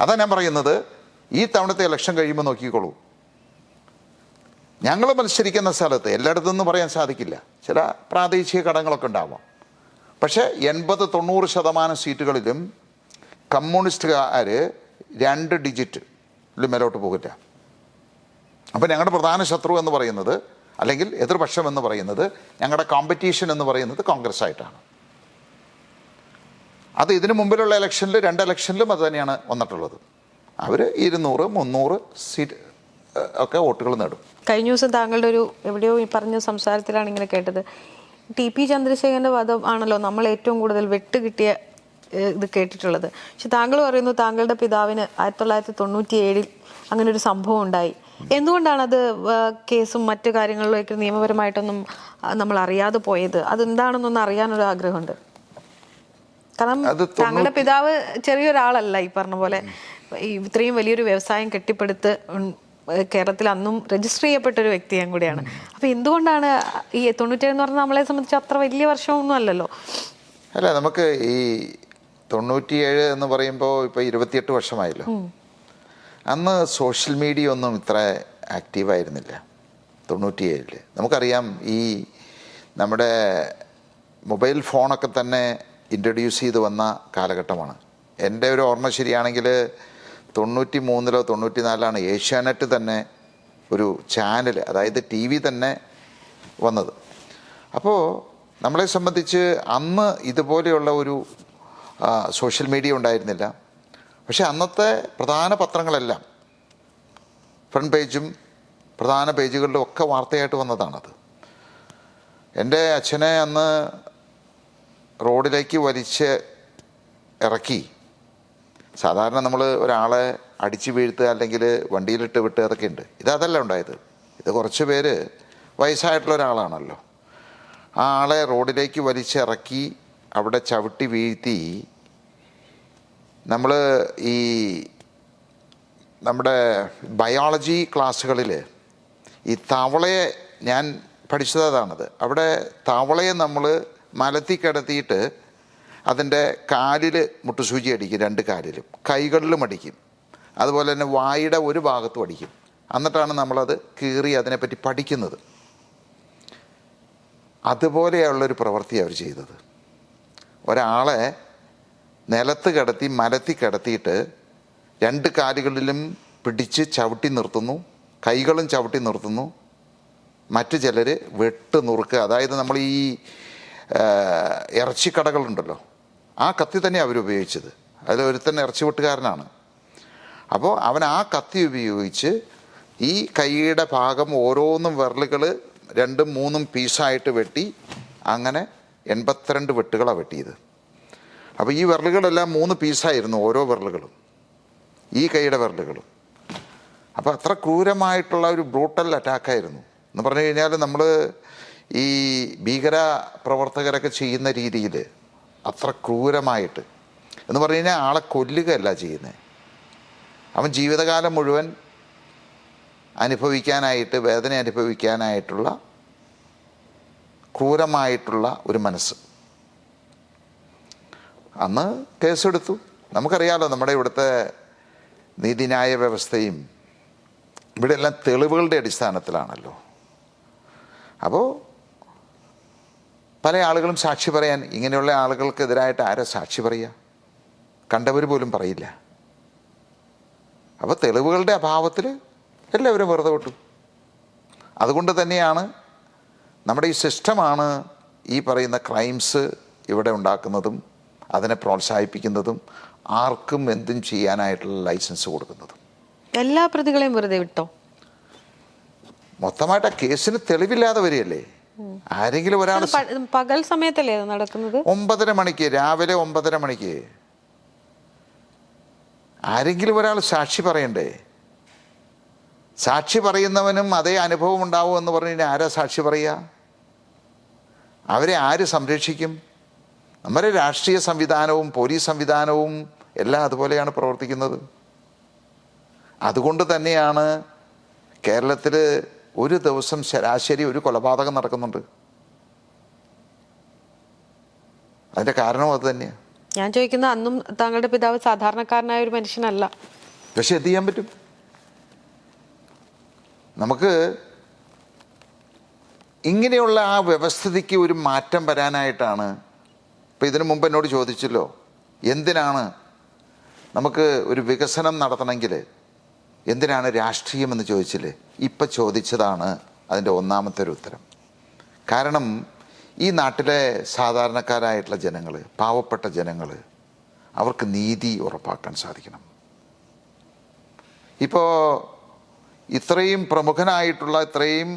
അതാണ് ഞാൻ പറയുന്നത്. ഈ തവണത്തെ ഇലക്ഷൻ കഴിയുമ്പോൾ നോക്കിക്കോളൂ. ഞങ്ങൾ മത്സരിക്കുന്ന സ്ഥലത്ത് എല്ലായിടത്തുനിന്നും പറയാൻ സാധിക്കില്ല, ചില പ്രാദേശിക ഘടകങ്ങളൊക്കെ ഉണ്ടാവാം. പക്ഷേ 80-90% സീറ്റുകളിലും കമ്മ്യൂണിസ്റ്റുകാർ 2 ഡിജിറ്റിൽ മേലോട്ട് പോകില്ല. അപ്പോൾ ഞങ്ങളുടെ പ്രധാന ശത്രു എന്ന് പറയുന്നത്, അല്ലെങ്കിൽ എതിർപക്ഷം എന്ന് പറയുന്നത്, ഞങ്ങളുടെ കോമ്പറ്റീഷൻ എന്ന് പറയുന്നത് കോൺഗ്രസ് ആയിട്ടാണ്. അത് ഇതിനു മുമ്പിലുള്ള ഇലക്ഷനിൽ 2 ഇലക്ഷനിലും അത് തന്നെയാണ് വന്നിട്ടുള്ളത്. അവർ 200-300 സീറ്റ് ഒക്കെ വോട്ടുകൾ നേടും. കഴിഞ്ഞ ദിവസം താങ്കളുടെ ഒരു എവിടെയോ ഈ പറഞ്ഞ സംസാരത്തിലാണ് ഇങ്ങനെ കേട്ടത്, TP ചന്ദ്രശേഖരൻ്റെ വധം ആണല്ലോ നമ്മൾ ഏറ്റവും കൂടുതൽ വെട്ട് കിട്ടിയ ഇത് കേട്ടിട്ടുള്ളത്. പക്ഷെ താങ്കൾ പറയുന്നു താങ്കളുടെ പിതാവിന് 1997 അങ്ങനെ ഒരു സംഭവം ഉണ്ടായി. എന്തുകൊണ്ടാണ് അത് കേസും മറ്റു കാര്യങ്ങളിലേക്ക് നിയമപരമായിട്ടൊന്നും നമ്മൾ അറിയാതെ പോയത്? അതെന്താണെന്നൊന്ന് അറിയാനൊരു ആഗ്രഹമുണ്ട്. കാരണം താങ്കളുടെ പിതാവ് ചെറിയൊരാളല്ല. ഈ പറഞ്ഞ പോലെ ഇത്രയും വലിയൊരു വ്യവസായം കെട്ടിപ്പടുത്ത് കേരളത്തിൽ അന്നും രജിസ്റ്റർ ചെയ്യപ്പെട്ട ഒരു വ്യക്തിയും കൂടിയാണ്. അപ്പൊ എന്തുകൊണ്ടാണ് ഈ 97 എന്ന് പറഞ്ഞാൽ നമ്മളെ സംബന്ധിച്ച് അത്ര വലിയ വർഷമൊന്നും അല്ലല്ലോ. അല്ല, നമുക്ക് ഈ 97 എന്ന് പറയുമ്പോൾ ഇപ്പൊ 28 വർഷമായല്ലോ. അന്ന് സോഷ്യൽ മീഡിയ ഒന്നും ഇത്ര ആക്റ്റീവായിരുന്നില്ല 97. നമുക്കറിയാം, ഈ നമ്മുടെ മൊബൈൽ ഫോണൊക്കെ തന്നെ ഇൻട്രൊഡ്യൂസ് ചെയ്ത് വന്ന കാലഘട്ടമാണ്. എൻ്റെ ഒരു ഓർമ്മ ശരിയാണെങ്കിൽ 93-ലോ 94-ലാണ് ഏഷ്യാനെറ്റ് തന്നെ ഒരു ചാനൽ, അതായത് TV തന്നെ വന്നത്. അപ്പോൾ നമ്മളെ സംബന്ധിച്ച് അന്ന് ഇതുപോലെയുള്ള ഒരു സോഷ്യൽ മീഡിയ ഉണ്ടായിരുന്നില്ല. പക്ഷേ അന്നത്തെ പ്രധാന പത്രങ്ങളെല്ലാം ഫ്രണ്ട് പേജും പ്രധാന പേജുകളിലും ഒക്കെ വാർത്തയായിട്ട് വന്നതാണത്. എൻ്റെ അച്ഛനെ അന്ന് റോഡിലേക്ക് വലിച്ച് ഇറക്കി. സാധാരണ നമ്മൾ ഒരാളെ അടിച്ചു വീഴ്ത്തുക അല്ലെങ്കിൽ വണ്ടിയിലിട്ട് വിട്ടുക അതൊക്കെ ഉണ്ട്. ഇതല്ല ഉണ്ടായത്. ഇത് കുറച്ച് പേര് വയസ്സായിട്ടുള്ള ഒരാളാണല്ലോ, ആ ആളെ റോഡിലേക്ക് വലിച്ചിറക്കി അവിടെ ചവിട്ടി വീഴ്ത്തി. നമ്മൾ ഈ നമ്മുടെ ബയോളജി ക്ലാസ്സുകളിൽ ഈ തവളയെ ഞാൻ പഠിച്ചത് അതാണത്. അവിടെ തവളയെ നമ്മൾ മലത്തി കിടത്തിയിട്ട് അതിൻ്റെ കാലിൽ മുട്ടുസൂചി അടിക്കും, 2 കാലിലും, കൈകളിലും അടിക്കും, അതുപോലെ തന്നെ വായുടെ ഒരു ഭാഗത്തും അടിക്കും. എന്നിട്ടാണ് നമ്മളത് കീറി അതിനെപ്പറ്റി പഠിക്കുന്നത്. അതുപോലെയുള്ളൊരു പ്രവൃത്തി അവർ ചെയ്തത്. ഒരാളെ നിലത്ത് കിടത്തി മലത്തി കിടത്തിയിട്ട് 2 കാലുകളിലും പിടിച്ച് ചവിട്ടി നിർത്തുന്നു, കൈകളും ചവിട്ടി നിർത്തുന്നു. മറ്റു ചിലർ വെട്ട് നുറുക്കുക, അതായത് നമ്മൾ ഈ ഇറച്ചിക്കടകളുണ്ടല്ലോ, ആ കത്തി തന്നെ അവരുപയോഗിച്ചത്. അതിലൊരുത്തൻ ഇറച്ചി വെട്ടുകാരനാണ്. അപ്പോൾ അവൻ ആ കത്തി ഉപയോഗിച്ച് ഈ കൈയുടെ ഭാഗം ഓരോന്നും വിരലുകൾ 2, 3 പീസായിട്ട് വെട്ടി അങ്ങനെ 82 വെട്ടുകളാണ് വെട്ടിയത്. അപ്പോൾ ഈ വിരലുകളെല്ലാം 3 പീസായിരുന്നു ഓരോ വിരലുകളും, ഈ കൈയുടെ വിരലുകളും. അപ്പോൾ അത്ര ക്രൂരമായിട്ടുള്ള ഒരു ബ്രൂട്ടൽ അറ്റാക്കായിരുന്നു. എന്ന് പറഞ്ഞു കഴിഞ്ഞാൽ നമ്മൾ ഈ ഭീകര പ്രവർത്തകരൊക്കെ ചെയ്യുന്ന രീതിയിൽ അത്ര ക്രൂരമായിട്ട് എന്ന് പറഞ്ഞു കഴിഞ്ഞാൽ ആളെ കൊല്ലുകയല്ല ചെയ്യുന്നത്. അവൻ ജീവിതകാലം മുഴുവൻ അനുഭവിക്കാനായിട്ട്, വേദന അനുഭവിക്കാനായിട്ടുള്ള ക്രൂരമായിട്ടുള്ള ഒരു മനസ്സ്. അന്ന് കേസെടുത്തു. നമുക്കറിയാമല്ലോ നമ്മുടെ ഇവിടുത്തെ നീതിന്യായ വ്യവസ്ഥയും ഇവിടെ എല്ലാം തെളിവുകളുടെ അടിസ്ഥാനത്തിലാണല്ലോ. അപ്പോൾ പല ആളുകളും സാക്ഷി പറയാൻ, ഇങ്ങനെയുള്ള ആളുകൾക്കെതിരായിട്ട് ആരാ സാക്ഷി പറയുക? കണ്ടവർ പോലും പറയില്ല. അപ്പോൾ തെളിവുകളുടെ അഭാവത്തിൽ എല്ലാവരും വെറുതെ വിട്ടു. അതുകൊണ്ട് തന്നെയാണ് നമ്മുടെ ഈ സിസ്റ്റമാണ് ഈ പറയുന്ന ക്രൈംസ് ഇവിടെ ഉണ്ടാക്കുന്നതും അതിനെ പ്രോത്സാഹിപ്പിക്കുന്നതും ആർക്കും എന്തും ചെയ്യാനായിട്ടുള്ള ലൈസൻസ് കൊടുക്കുന്നതും. എല്ലാ പ്രതികളെയും വെറുതെ വിട്ടോ? മൊത്തമായിട്ട് ആ കേസിന് തെളിവില്ലാതെ വരികയല്ലേ. ആരെങ്കിലും ഒരാൾ പകൽ സമയത്തല്ലേ നടക്കുന്നത്? 9:30 മണിക്ക്, രാവിലെ 9:30 മണിക്ക് ആരെങ്കിലും ഒരാൾ സാക്ഷി പറയണ്ടേ? സാക്ഷി പറയുന്നവനും അതേ അനുഭവം ഉണ്ടാവും എന്ന് പറഞ്ഞു കഴിഞ്ഞാൽ ആരാ സാക്ഷി പറയുക? അവരെ ആര് സംരക്ഷിക്കും? നമ്മുടെ രാഷ്ട്രീയ സംവിധാനവും പോലീസ് സംവിധാനവും എല്ലാം അതുപോലെയാണ് പ്രവർത്തിക്കുന്നത്. അതുകൊണ്ട് തന്നെയാണ് കേരളത്തിൽ ഒരു ദിവസം ശരാശരി ഒരു കൊലപാതകം നടക്കുന്നുണ്ട്. അതിൻ്റെ കാരണവും അത് തന്നെയാണ്. ഞാൻ ചോദിക്കുന്ന, അന്നും താങ്കളുടെ പിതാവ് സാധാരണക്കാരനായ ഒരു മനുഷ്യനല്ല. പക്ഷെ എന്ത് ചെയ്യാൻ പറ്റും? നമുക്ക് ഇങ്ങനെയുള്ള ആ വ്യവസ്ഥിതിക്ക് ഒരു മാറ്റം വരാനായിട്ടാണ്. ഇപ്പം ഇതിനു മുമ്പ് എന്നോട് ചോദിച്ചല്ലോ, എന്തിനാണ് നമുക്ക് ഒരു വികസനം നടത്തണമെങ്കിൽ എന്തിനാണ് രാഷ്ട്രീയമെന്ന് ചോദിച്ചില്ലേ? ഇപ്പം ചോദിച്ചതാണ് അതിൻ്റെ ഒന്നാമത്തെ ഒരു ഉത്തരം. കാരണം ഈ നാട്ടിലെ സാധാരണക്കാരായിട്ടുള്ള ജനങ്ങൾ, പാവപ്പെട്ട ജനങ്ങൾ, അവർക്ക് നീതി ഉറപ്പാക്കാൻ സാധിക്കണം. ഇപ്പോൾ ഇത്രയും പ്രമുഖനായിട്ടുള്ള ഇത്രയും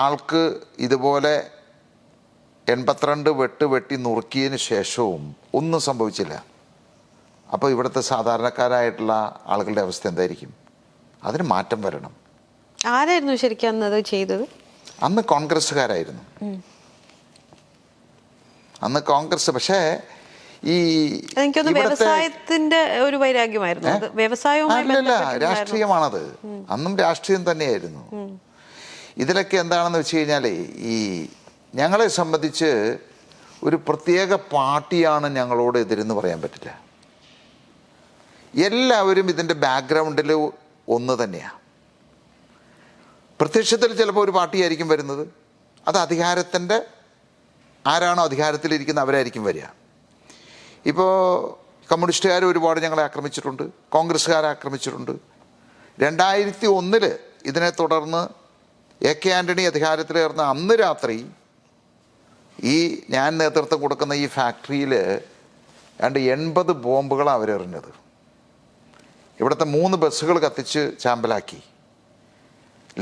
ആൾക്ക് ഇതുപോലെ 82 വെട്ടി നുറുക്കിയതിന് ശേഷവും ഒന്നും സംഭവിച്ചില്ല. അപ്പോൾ ഇവിടുത്തെ സാധാരണക്കാരായിട്ടുള്ള ആളുകളുടെ അവസ്ഥ എന്തായിരിക്കും? അതിന് മാറ്റം വരണം. ആരായിരുന്നു ശരിക്കും അന്നത് ചെയ്തത്? അന്ന് കോൺഗ്രസ്സുകാരായിരുന്നു. അന്ന് കോൺഗ്രസ്. പക്ഷേ ഈ വ്യവസായത്തിന്റെ ഒരു വൈരാഗ്യമായിരുന്നു. അല്ലല്ല, രാഷ്ട്രീയമാണത്. അന്നും രാഷ്ട്രീയം തന്നെയായിരുന്നു. ഇതിലൊക്കെ എന്താണെന്ന് വെച്ച് കഴിഞ്ഞാൽ, ഈ ഞങ്ങളെ സംബന്ധിച്ച് ഒരു പ്രത്യേക പാർട്ടിയാണ് ഞങ്ങളോട് എതിരെന്ന് പറയാൻ പറ്റില്ല. എല്ലാവരും ഇതിൻ്റെ ബാക്ക്ഗ്രൗണ്ടിൽ ഒന്ന് തന്നെയാണ്. പ്രത്യക്ഷത്തിൽ ചിലപ്പോൾ ഒരു പാർട്ടിയായിരിക്കും വരുന്നത്. അത് അധികാരത്തിൻ്റെ ആരാണോ അധികാരത്തിലിരിക്കുന്ന അവരായിരിക്കും വരിക. ഇപ്പോൾ കമ്മ്യൂണിസ്റ്റുകാർ ഒരുപാട് ഞങ്ങളെ ആക്രമിച്ചിട്ടുണ്ട്, കോൺഗ്രസ്സുകാരെ ആക്രമിച്ചിട്ടുണ്ട്. 2001 ഇതിനെ തുടർന്ന് AK ആൻ്റണി അധികാരത്തിലേർന്ന അന്ന് രാത്രി ഈ ഞാൻ നേതൃത്വം കൊടുക്കുന്ന ഈ ഫാക്ടറിയിൽ 80 ബോംബുകളാണ് അവരെറിഞ്ഞത്. ഇവിടുത്തെ 3 ബസ്സുകൾ കത്തിച്ച് ചാമ്പലാക്കി.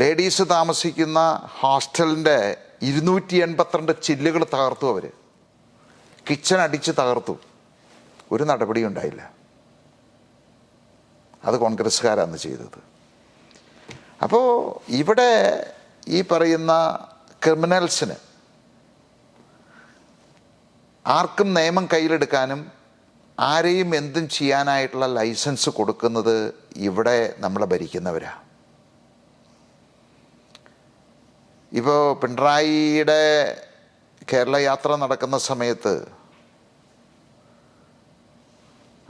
ലേഡീസ് താമസിക്കുന്ന ഹോസ്റ്റലിൻ്റെ 282 ചില്ലുകൾ തകർത്തു. അവർ കിച്ചൺ അടിച്ച് തകർത്തു. ഒരു നടപടിയും ഉണ്ടായില്ല. അത് കോൺഗ്രസ്സുകാരാണ് ചെയ്തത്. അപ്പോൾ ഇവിടെ ഈ പറയുന്ന ക്രിമിനൽസിന് ആർക്കും നിയമം കയ്യിലെടുക്കാനും ആരെയും എന്തും ചെയ്യാനായിട്ടുള്ള ലൈസൻസ് കൊടുക്കുന്നത് ഇവിടെ നമ്മളെ ഭരിക്കുന്നവരാണ്. ഇപ്പോൾ പിണറായിയുടെ കേരള യാത്ര നടക്കുന്ന സമയത്ത്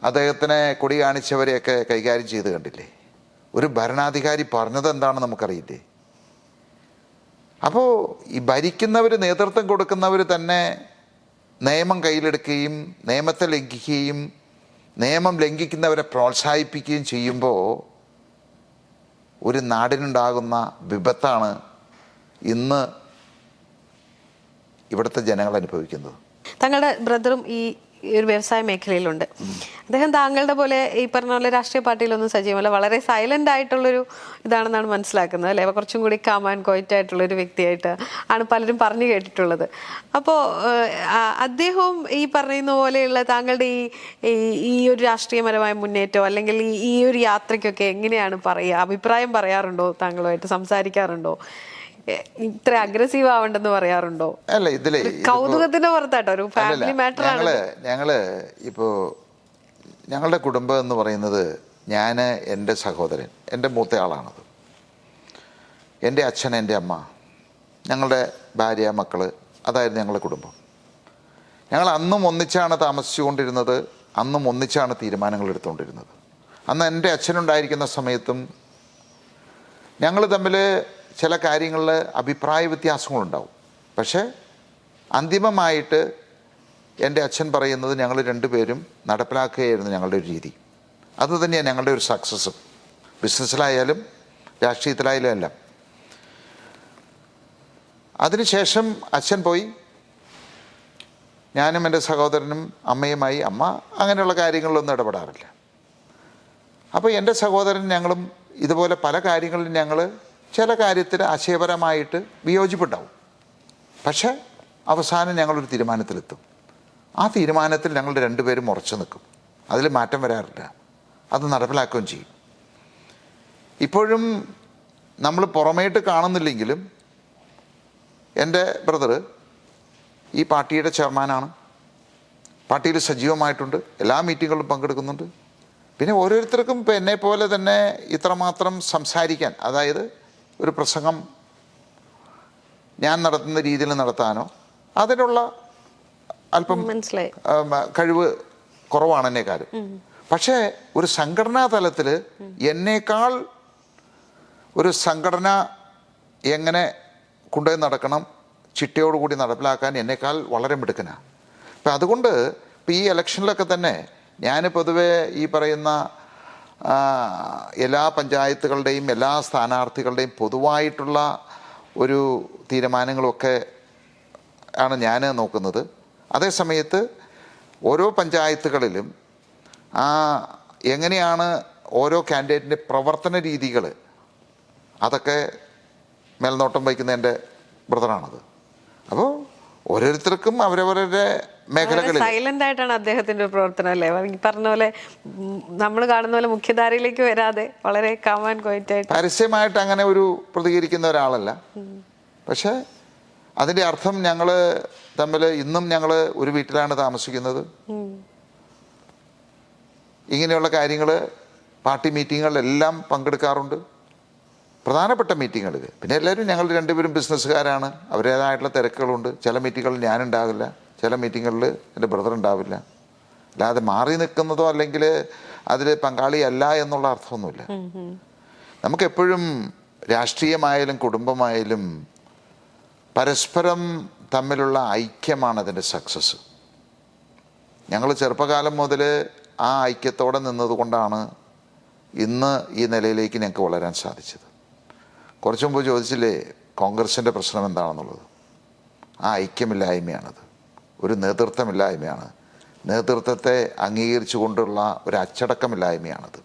അദ്ദേഹത്തിനെ കൊടി കാണിച്ചവരെയൊക്കെ കൈകാര്യം ചെയ്ത് കണ്ടില്ലേ? ഒരു ഭരണാധികാരി പറഞ്ഞത് എന്താണെന്ന് നമുക്കറിയില്ലേ? അപ്പോൾ ഈ ഭരിക്കുന്നവർ, നേതൃത്വം കൊടുക്കുന്നവർ തന്നെ നിയമം കയ്യിലെടുക്കുകയും നിയമത്തെ ലംഘിക്കുകയും നിയമം ലംഘിക്കുന്നവരെ പ്രോത്സാഹിപ്പിക്കുകയും ചെയ്യുമ്പോൾ ഒരു നാടിനുണ്ടാകുന്ന വിപത്താണ് ഇന്ന് ഇവിടുത്തെ ജനങ്ങൾ അനുഭവിക്കുന്നത്. തങ്ങളുടെ ബ്രദറും ഈ ഈ ഒരു വ്യവസായ മേഖലയിലുണ്ട്. അദ്ദേഹം താങ്കളുടെ പോലെ ഈ പറഞ്ഞ പോലെ രാഷ്ട്രീയ പാർട്ടിയിലൊന്നും സജീവമല്ല, വളരെ സൈലന്റ് ആയിട്ടുള്ളൊരു ഇതാണെന്നാണ് മനസ്സിലാക്കുന്നത് അല്ലേ? കുറച്ചും കൂടി കാമാൻ ക്വയറ്റായിട്ടുള്ളൊരു വ്യക്തിയായിട്ട് ആണ് പലരും പറഞ്ഞു കേട്ടിട്ടുള്ളത്. അപ്പോൾ അദ്ദേഹവും ഈ പറയുന്ന പോലെയുള്ള താങ്കളുടെ ഈ ഒരു രാഷ്ട്രീയപരമായ മുന്നേറ്റം അല്ലെങ്കിൽ ഈ ഒരു യാത്രയ്ക്കൊക്കെ എങ്ങനെയാണ് പറയുക, അഭിപ്രായം പറയാറുണ്ടോ, താങ്കളുമായിട്ട് സംസാരിക്കാറുണ്ടോ, ഇത്ര അഗ്രസീവ് ആവണ്ടെന്ന് പറയാറുണ്ടോ? അല്ല, ഇതിലെ കൗതുകത്തിന്റെ പുറത്താട്ടോ, ഒരു ഫാമിലി മാറ്റർ ആണ്. ഞങ്ങള് ഇപ്പോ ഞങ്ങളുടെ കുടുംബം എന്ന് പറയുന്നത് ഞാൻ, എൻ്റെ സഹോദരൻ, എൻ്റെ മൂത്തയാളാണത്, എൻ്റെ അച്ഛൻ, എൻ്റെ അമ്മ, ഞങ്ങളുടെ ഭാര്യ, മക്കള്, അതായിരുന്നു ഞങ്ങളുടെ കുടുംബം. ഞങ്ങൾ അന്നും ഒന്നിച്ചാണ് താമസിച്ചുകൊണ്ടിരുന്നത്, അന്നും ഒന്നിച്ചാണ് തീരുമാനങ്ങൾ എടുത്തുകൊണ്ടിരുന്നത്. അന്ന് എൻ്റെ അച്ഛനുണ്ടായിരിക്കുന്ന സമയത്തും ഞങ്ങൾ തമ്മിൽ ചില കാര്യങ്ങളിൽ അഭിപ്രായ വ്യത്യാസങ്ങളുണ്ടാവും. പക്ഷേ അന്തിമമായിട്ട് എൻ്റെ അച്ഛൻ പറയുന്നത് ഞങ്ങൾ രണ്ടുപേരും നടപ്പിലാക്കുകയായിരുന്നു ഞങ്ങളുടെ ഒരു രീതി. അതുതന്നെയാണ് ഞങ്ങളുടെ ഒരു സക്സസ്സും, ബിസിനസ്സിലായാലും രാഷ്ട്രീയത്തിലായാലും എല്ലാം. അതിനുശേഷം അച്ഛൻ പോയി, ഞാനും എൻ്റെ സഹോദരനും അമ്മയുമായി, അമ്മ അങ്ങനെയുള്ള കാര്യങ്ങളിലൊന്നും ഇടപെടാറില്ല. അപ്പോൾ എൻ്റെ സഹോദരൻ ഞങ്ങളും ഇതുപോലെ പല കാര്യങ്ങളിലും ഞങ്ങൾ ചില കാര്യത്തിൽ ആശയപരമായിട്ട് വിയോജിപ്പുണ്ടാവും. പക്ഷേ അവസാനം ഞങ്ങളൊരു തീരുമാനത്തിലെത്തും. ആ തീരുമാനത്തിൽ ഞങ്ങൾ രണ്ടുപേരും ഉറച്ചു നിൽക്കും, അതിൽ മാറ്റം വരാറില്ല, അത് നടപ്പിലാക്കുകയും ചെയ്യും. ഇപ്പോഴും നമ്മൾ പുറമേട്ട് കാണുന്നില്ലെങ്കിലും എൻ്റെ ബ്രദർ ഈ പാർട്ടിയുടെ ചെയർമാനാണ്, പാർട്ടിയിൽ സജീവമായിട്ടുണ്ട്, എല്ലാ മീറ്റിങ്ങുകളിലും പങ്കെടുക്കുന്നുണ്ട്. പിന്നെ ഓരോരുത്തർക്കും ഇപ്പം എന്നെപ്പോലെ തന്നെ ഇത്രമാത്രം സംസാരിക്കാൻ, അതായത് ഒരു പ്രസംഗം ഞാൻ നടത്തുന്ന രീതിയിൽ നടത്താനോ അതിനുള്ള അല്പം കഴിവ് കുറവാണ് എന്നെക്കാളും. പക്ഷേ ഒരു സംഘടനാ തലത്തിൽ എന്നേക്കാൾ ഒരു സംഘടന എങ്ങനെ കൊണ്ടുപോയി നടക്കണം, ചിട്ടയോടുകൂടി നടപ്പിലാക്കാൻ എന്നേക്കാൾ വളരെ മിടുക്കനാണ്. അപ്പം അതുകൊണ്ട് ഇപ്പം ഈ ഇലക്ഷനിലൊക്കെ തന്നെ ഞാൻ പൊതുവെ ഈ പറയുന്ന എല്ലാ പഞ്ചായത്തുകളുടെയും എല്ലാ സ്ഥാനാർത്ഥികളുടെയും പൊതുവായിട്ടുള്ള ഒരു തീരുമാനങ്ങളൊക്കെ ആണ് ഞാൻ നോക്കുന്നത്. അതേസമയത്ത് ഓരോ പഞ്ചായത്തുകളിലും എങ്ങനെയാണ് ഓരോ കാൻഡിഡേറ്റിൻ്റെ പ്രവർത്തന രീതികൾ, അതൊക്കെ മേൽനോട്ടം വഹിക്കുന്ന എൻ്റെ ബ്രദറാണത്. അപ്പോൾ ഓരോരുത്തർക്കും അവരവരുടെ മേഖലകളിൽ സൈലന്റ് ആയിട്ടാണ് അദ്ദേഹത്തിന്റെ പ്രവർത്തനം അല്ലേ? പറഞ്ഞ പോലെ നമ്മൾ കാണുന്ന പോലെ മുഖ്യധാരയിലേക്ക് വരാതെ വളരെ കാമാൻ ക്വയറ്റായിട്ട്, പരസ്യമായിട്ട് അങ്ങനെ ഒരു പ്രതികരിക്കുന്ന ഒരാളല്ല. പക്ഷെ അതിൻ്റെ അർത്ഥം ഞങ്ങൾ തമ്മിൽ ഇന്നും ഞങ്ങൾ ഒരു വീട്ടിലാണ് താമസിക്കുന്നത്. ഇങ്ങനെയുള്ള കാര്യങ്ങൾ പാർട്ടി മീറ്റിങ്ങുകളിലെല്ലാം പങ്കെടുക്കാറുണ്ട്, പ്രധാനപ്പെട്ട മീറ്റിങ്ങുകളിൽ. പിന്നെ എല്ലാവരും ഞങ്ങൾ രണ്ടുപേരും ബിസിനസ്സുകാരാണ്, അവരുടേതായിട്ടുള്ള തിരക്കുകളുണ്ട്. ചില മീറ്റിങ്ങുകളിൽ ഞാനുണ്ടാവില്ല, ചില മീറ്റിങ്ങുകളിൽ എൻ്റെ ബ്രദർ ഉണ്ടാവില്ല. അല്ലാതെ മാറി നിൽക്കുന്നതോ അല്ലെങ്കിൽ അതിൽ പങ്കാളിയല്ല എന്നുള്ള അർത്ഥമൊന്നുമില്ല. നമുക്കെപ്പോഴും രാഷ്ട്രീയമായാലും കുടുംബമായാലും പരസ്പരം തമ്മിലുള്ള ഐക്യമാണ് അതിൻ്റെ സക്സസ്. ഞങ്ങൾ ചെറുപ്പകാലം മുതൽ ആ ഐക്യത്തോടെ നിന്നതുകൊണ്ടാണ് ഇന്ന് ഈ നിലയിലേക്ക് ഞങ്ങൾക്ക് വളരാൻ സാധിച്ചത്. കുറച്ചു മുമ്പ് ചോദിച്ചില്ലേ കോൺഗ്രസിൻ്റെ പ്രശ്നം എന്താണെന്നുള്ളത്? ആ ഐക്യമില്ലായ്മയാണത്, ഒരു നേതൃത്വമില്ലായ്മയാണ്, നേതൃത്വത്തെ അംഗീകരിച്ചു കൊണ്ടുള്ള ഒരു അച്ചടക്കമില്ലായ്മയാണത്.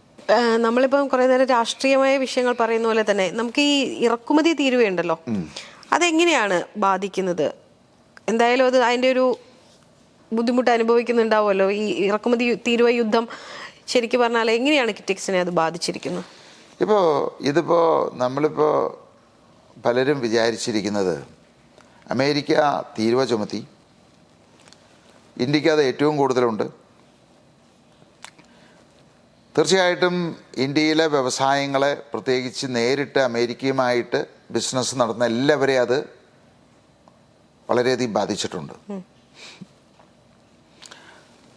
നമ്മളിപ്പം കുറേ നേരം രാഷ്ട്രീയമായ വിഷയങ്ങൾ പറയുന്ന പോലെ തന്നെ നമുക്ക് ഈ ഇറക്കുമതി തീരുവയുണ്ടല്ലോ, അതെങ്ങനെയാണ് ബാധിക്കുന്നത്? എന്തായാലും അത് അതിൻ്റെ ഒരു ബുദ്ധിമുട്ട് അനുഭവിക്കുന്നുണ്ടാവുമല്ലോ. ഈ ഇറക്കുമതി തീരുവ യുദ്ധം ശരിക്കും പറഞ്ഞാൽ എങ്ങനെയാണ് കിറ്റെക്സിനെ അത് ബാധിച്ചിരിക്കുന്നത്? ഇതിപ്പോൾ നമ്മളിപ്പോൾ പലരും വിചാരിച്ചിരിക്കുന്നത് അമേരിക്ക തീരുവ ചുമത്തി, ഇന്ത്യക്ക് അത് ഏറ്റവും കൂടുതലുണ്ട്. തീർച്ചയായിട്ടും ഇന്ത്യയിലെ വ്യവസായങ്ങളെ, പ്രത്യേകിച്ച് നേരിട്ട് അമേരിക്കയുമായിട്ട് ബിസിനസ് നടത്തുന്ന എല്ലാവരെയും അത് വളരെയധികം ബാധിച്ചിട്ടുണ്ട്.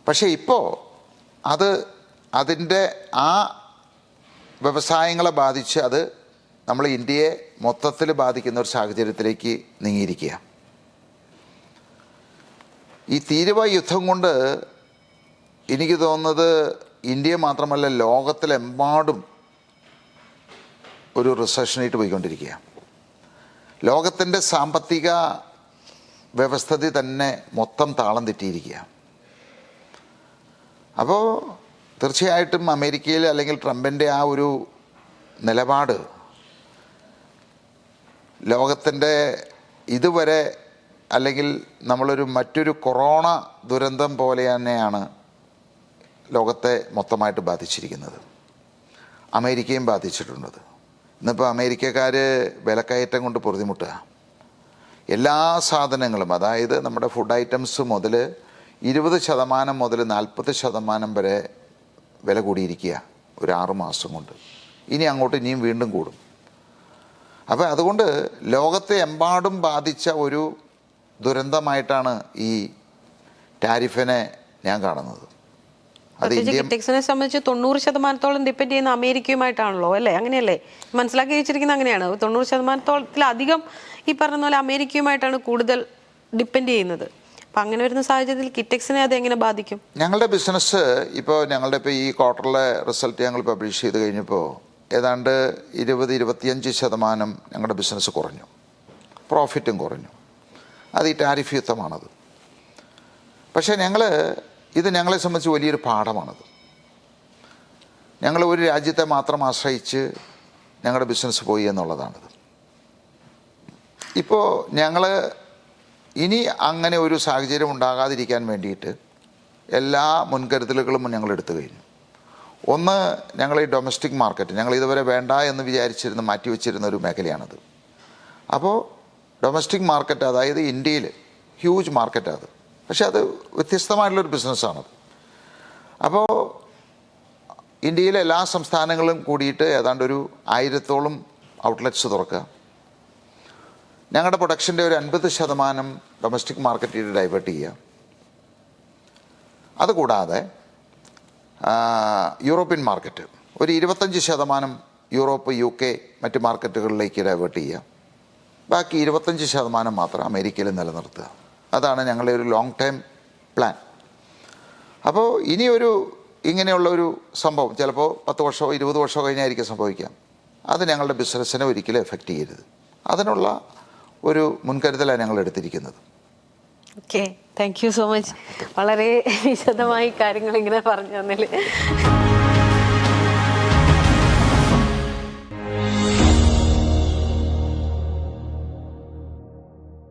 പക്ഷേ ഇപ്പോൾ അതിൻ്റെ ആ വ്യവസായങ്ങളെ ബാധിച്ച് അത് നമ്മൾ ഇന്ത്യയെ മൊത്തത്തിൽ ബാധിക്കുന്ന ഒരു സാഹചര്യത്തിലേക്ക് നീങ്ങിയിരിക്കുക. ഈ തീരുവ യുദ്ധം കൊണ്ട് എനിക്ക് തോന്നുന്നത് ഇന്ത്യ മാത്രമല്ല ലോകത്തിലെമ്പാടും ഒരു റിസഷനായിട്ട് പോയിക്കൊണ്ടിരിക്കുക. ലോകത്തിൻ്റെ സാമ്പത്തിക വ്യവസ്ഥിതി തന്നെ മൊത്തം താളം തെറ്റിയിരിക്കുക. അപ്പോൾ തീർച്ചയായിട്ടും അമേരിക്കയിൽ അല്ലെങ്കിൽ ട്രംപിൻ്റെ ആ ഒരു നിലപാട് ലോകത്തിൻ്റെ ഇതുവരെ അല്ലെങ്കിൽ മറ്റൊരു കൊറോണ ദുരന്തം പോലെ തന്നെയാണ് ലോകത്തെ മൊത്തമായിട്ട് ബാധിച്ചിരിക്കുന്നത്. അമേരിക്കയും ബാധിച്ചിട്ടുള്ളത്. ഇന്നിപ്പോൾ അമേരിക്കക്കാർ വിലക്കയറ്റം കൊണ്ട് പൊറുതിമുട്ടുക. എല്ലാ സാധനങ്ങളും, അതായത് നമ്മുടെ ഫുഡ് ഐറ്റംസ് മുതൽ 20% മുതൽ 40% വരെ വില കൂടിയിരിക്കുക ഒരു 6 മാസം കൊണ്ട്. ഇനി അങ്ങോട്ട് ഇനിയും വീണ്ടും കൂടും. അപ്പോൾ അതുകൊണ്ട് ലോകത്തെ എമ്പാടും ബാധിച്ച ഒരു ദുരന്തമായിട്ടാണ് ഈ ടാരിഫിനെ ഞാൻ കാണുന്നത്. കിറ്റെക്സിനെ സംബന്ധിച്ച് 90%-ഓളം ഡിപ്പെൻഡ് ചെയ്യുന്ന അമേരിക്കയുമായിട്ടാണല്ലോ, അല്ലേ? അങ്ങനെയല്ലേ മനസ്സിലാക്കി വെച്ചിരിക്കുന്നത്? അങ്ങനെയാണ്. 90%-ത്തിലധികം ഈ പറഞ്ഞ പോലെ അമേരിക്കയുമായിട്ടാണ് കൂടുതൽ ഡിപ്പെൻഡ് ചെയ്യുന്നത്. അപ്പം അങ്ങനെ വരുന്ന സാഹചര്യത്തിൽ കിറ്റെക്സിനെ അത് എങ്ങനെ ബാധിക്കും? ഞങ്ങളുടെ ബിസിനസ് ഇപ്പോൾ ഈ ക്വാർട്ടറിലെ റിസൾട്ട് ഞങ്ങൾ പബ്ലിഷ് ചെയ്ത് കഴിഞ്ഞപ്പോൾ ഏതാണ്ട് 20-25% ഞങ്ങളുടെ ബിസിനസ് കുറഞ്ഞു, പ്രോഫിറ്റും കുറഞ്ഞു. അത് ഈ ടാരിഫ് യുദ്ധമാണത്. പക്ഷേ ഇത് ഞങ്ങളെ സംബന്ധിച്ച് വലിയൊരു പാഠമാണത്. ഞങ്ങൾ ഒരു രാജ്യത്തെ മാത്രം ആശ്രയിച്ച് ഞങ്ങളുടെ ബിസിനസ് പോയി എന്നുള്ളതാണത്. ഇപ്പോൾ ഇനി അങ്ങനെ ഒരു സാഹചര്യം ഉണ്ടാകാതിരിക്കാൻ വേണ്ടിയിട്ട് എല്ലാ മുൻകരുതലുകളും ഞങ്ങൾ എടുത്തു കഴിഞ്ഞു. ഒന്ന്, ഞങ്ങൾ ഈ ഡൊമസ്റ്റിക് മാർക്കറ്റ് ഞങ്ങൾ ഇതുവരെ വേണ്ട എന്ന് മാറ്റിവെച്ചിരുന്ന ഒരു മേഖലയാണത്. അപ്പോൾ ഡൊമസ്റ്റിക് മാർക്കറ്റ്, അതായത് ഇന്ത്യയിൽ ഹ്യൂജ് മാർക്കറ്റാണ് അത്. പക്ഷെ അത് വ്യത്യസ്തമായിട്ടുള്ളൊരു ബിസിനസ്സാണത്. അപ്പോൾ ഇന്ത്യയിലെ എല്ലാ സംസ്ഥാനങ്ങളും കൂടിയിട്ട് ഏതാണ്ട് ഒരു 1000-ഓളം ഔട്ട്ലെറ്റ്സ് തുറക്കുക. ഞങ്ങളുടെ പ്രൊഡക്ഷൻ്റെ ഒരു 50% ഡൊമസ്റ്റിക് മാർക്കറ്റിൽ ഡൈവേർട്ട് ചെയ്യുക. അതുകൂടാതെ യൂറോപ്യൻ മാർക്കറ്റ് ഒരു 25% യൂറോപ്പ്, UK മറ്റ് മാർക്കറ്റുകളിലേക്ക് ഡൈവേർട്ട് ചെയ്യുക. ബാക്കി 25% മാത്രം അമേരിക്കയിൽ നിലനിർത്തുക. അതാണ് ഞങ്ങളുടെ ഒരു ലോങ് ടൈം പ്ലാൻ. അപ്പോൾ ഇങ്ങനെയുള്ളൊരു സംഭവം ചിലപ്പോൾ 10 വർഷമോ 20 വർഷമോ കഴിഞ്ഞായിരിക്കും സംഭവിക്കാം. അത് ഞങ്ങളുടെ ബിസിനസ്സിനെ ഒരിക്കലും എഫക്റ്റ് ചെയ്യരുത്. അതിനുള്ള ഒരു മുൻകരുതലാണ് ഞങ്ങൾ എടുത്തിരിക്കുന്നത്. Okay, thank you so much. വളരെ വിശദമായി കാര്യങ്ങൾ ഇങ്ങനെ പറഞ്ഞു തന്നതിൽ